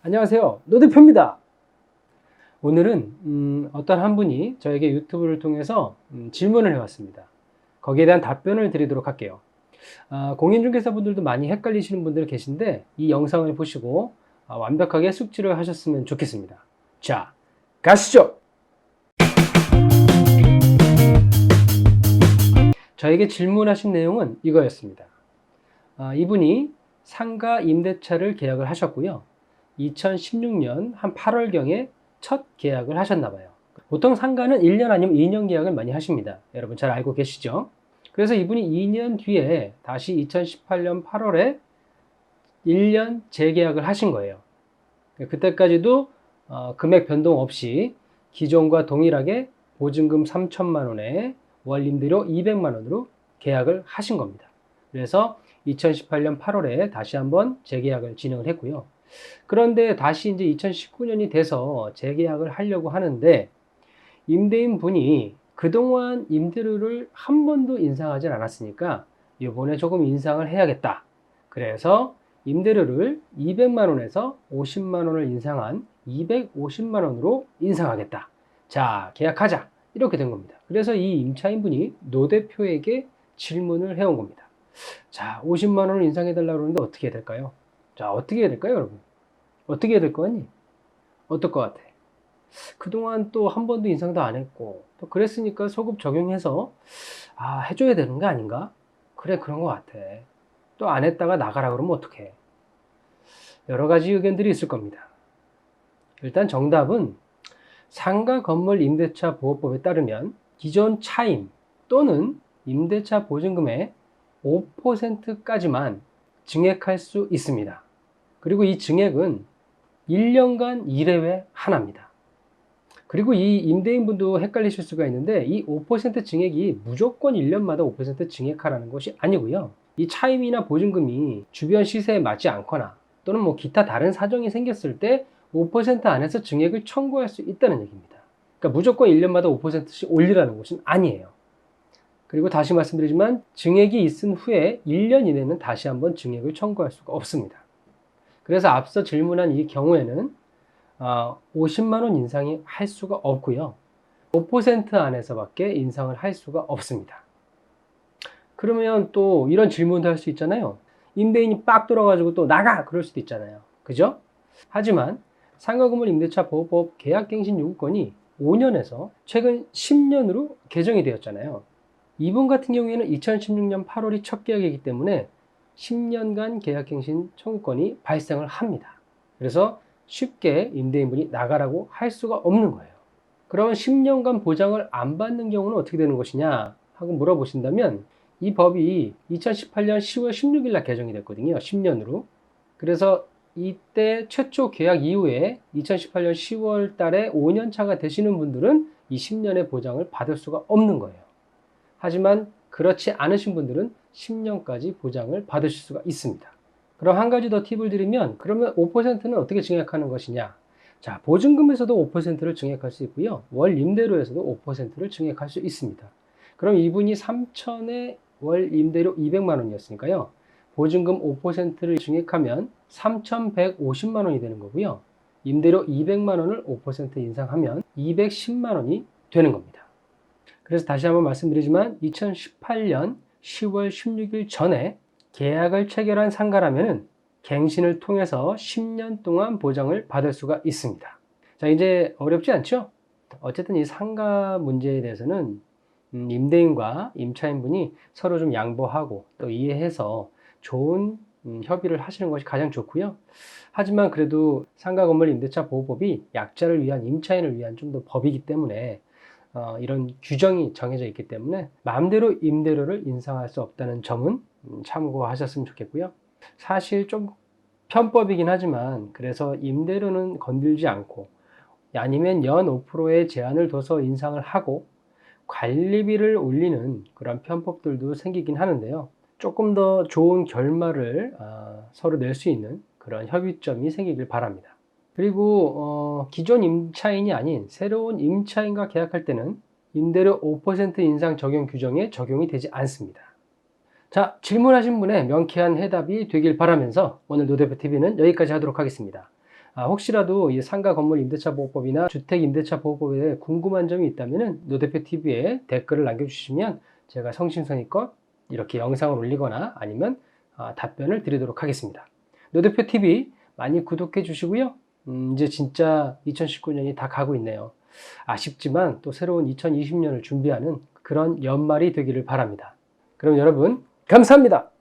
안녕하세요, 노 대표입니다. 오늘은 어떤 한 분이 저에게 유튜브를 통해서 질문을 해왔습니다. 거기에 대한 답변을 드리도록 할게요. 공인중개사분들도 많이 헷갈리시는 분들 계신데 이 영상을 보시고 완벽하게 숙지를 하셨으면 좋겠습니다. 자, 가시죠. 저에게 질문하신 내용은 이거였습니다. 이분이 상가 임대차를 계약을 하셨고요. 2016년 한 8월경에 첫 계약을 하셨나 봐요. 보통 상가는 1년 아니면 2년 계약을 많이 하십니다. 여러분 잘 알고 계시죠? 그래서 이분이 2년 뒤에 다시 2018년 8월에 1년 재계약을 하신 거예요. 그때까지도 금액 변동 없이 기존과 동일하게 보증금 3천만 원에 월 임대료 200만 원으로 계약을 하신 겁니다. 그래서 2018년 8월에 다시 한번 재계약을 진행을 했고요. 그런데 다시 이제 2019년이 돼서 재계약을 하려고 하는데 임대인 분이 그동안 임대료를 한 번도 인상하지 않았으니까 이번에 조금 인상을 해야겠다. 그래서 임대료를 200만 원에서 50만 원을 인상한 250만 원으로 인상하겠다. 자, 계약하자. 이렇게 된 겁니다. 그래서 이 임차인 분이 노 대표에게 질문을 해온 겁니다. 자, 50만 원을 인상해달라고 그러는데 어떻게 해야 될까요? 자, 어떻게 해야 될까요, 여러분? 어떻게 해야 될 거 같니? 어떨 것 같아? 그동안 또 한 번도 인상도 안 했고, 또 그랬으니까 소급 적용해서, 해줘야 되는 거 아닌가? 그래, 그런 것 같아. 또 안 했다가 나가라 그러면 어떡해? 여러 가지 의견들이 있을 겁니다. 일단 정답은 상가 건물 임대차 보호법에 따르면 기존 차임 또는 임대차 보증금의 5%까지만 증액할 수 있습니다. 그리고 이 증액은 1년간 1회에 하나입니다. 그리고 이 임대인분도 헷갈리실 수가 있는데 이 5% 증액이 무조건 1년마다 5% 증액하라는 것이 아니고요. 이 차임이나 보증금이 주변 시세에 맞지 않거나 또는 뭐 기타 다른 사정이 생겼을 때 5% 안에서 증액을 청구할 수 있다는 얘기입니다. 그러니까 무조건 1년마다 5%씩 올리라는 것은 아니에요. 그리고 다시 말씀드리지만 증액이 있은 후에 1년 이내는 다시 한번 증액을 청구할 수가 없습니다. 그래서 앞서 질문한 이 경우에는 50만 원 인상이 할 수가 없고요. 5% 안에서밖에 인상을 할 수가 없습니다. 그러면 또 이런 질문도 할 수 있잖아요. 임대인이 빡 들어가지고 또 나가! 그럴 수도 있잖아요. 그죠? 하지만 상가건물 임대차 보호법 계약갱신 요구권이 5년에서 최근 10년으로 개정이 되었잖아요. 이분 같은 경우에는 2016년 8월이 첫 계약이기 때문에 10년간 계약갱신 청구권이 발생을 합니다. 그래서 쉽게 임대인분이 나가라고 할 수가 없는 거예요. 그러면 10년간 보장을 안 받는 경우는 어떻게 되는 것이냐 하고 물어보신다면 이 법이 2018년 10월 16일 날 개정이 됐거든요. 10년으로. 그래서 이때 최초 계약 이후에 2018년 10월 달에 5년 차가 되시는 분들은 이 10년의 보장을 받을 수가 없는 거예요. 하지만 그렇지 않으신 분들은 10년까지 보장을 받으실 수가 있습니다. 그럼 한 가지 더 팁을 드리면 그러면 5%는 어떻게 증액하는 것이냐? 자, 보증금에서도 5%를 증액할 수 있고요. 월 임대료에서도 5%를 증액할 수 있습니다. 그럼 이분이 3천에 월 임대료 200만 원이었으니까요. 보증금 5%를 증액하면 3,150만 원이 되는 거고요. 임대료 200만 원을 5% 인상하면 210만 원이 되는 겁니다. 그래서 다시 한번 말씀드리지만 2018년 10월 16일 전에 계약을 체결한 상가라면 갱신을 통해서 10년 동안 보장을 받을 수가 있습니다. 자, 이제 어렵지 않죠? 어쨌든 이 상가 문제에 대해서는 임대인과 임차인분이 서로 좀 양보하고 또 이해해서 좋은 협의를 하시는 것이 가장 좋고요. 하지만 그래도 상가 건물 임대차 보호법이 약자를 위한 임차인을 위한 좀 더 법이기 때문에 이런 규정이 정해져 있기 때문에 마음대로 임대료를 인상할 수 없다는 점은 참고하셨으면 좋겠고요. 사실 좀 편법이긴 하지만 그래서 임대료는 건들지 않고 아니면 연 5%의 제한을 둬서 인상을 하고 관리비를 올리는 그런 편법들도 생기긴 하는데요. 조금 더 좋은 결말을 서로 낼 수 있는 그런 협의점이 생기길 바랍니다. 그리고 기존 임차인이 아닌 새로운 임차인과 계약할 때는 임대료 5% 인상 적용 규정에 적용이 되지 않습니다. 자, 질문하신 분의 명쾌한 해답이 되길 바라면서 오늘 노대표TV는 여기까지 하도록 하겠습니다. 혹시라도 이 상가 건물 임대차 보호법이나 주택 임대차 보호법에 대해 궁금한 점이 있다면 노 대표 TV에 댓글을 남겨주시면 제가 성심성의껏 이렇게 영상을 올리거나 아니면 답변을 드리도록 하겠습니다. 노 대표 TV 많이 구독해 주시고요. 이제 진짜 2019년이 다 가고 있네요. 아쉽지만 또 새로운 2020년을 준비하는 그런 연말이 되기를 바랍니다. 그럼 여러분 감사합니다.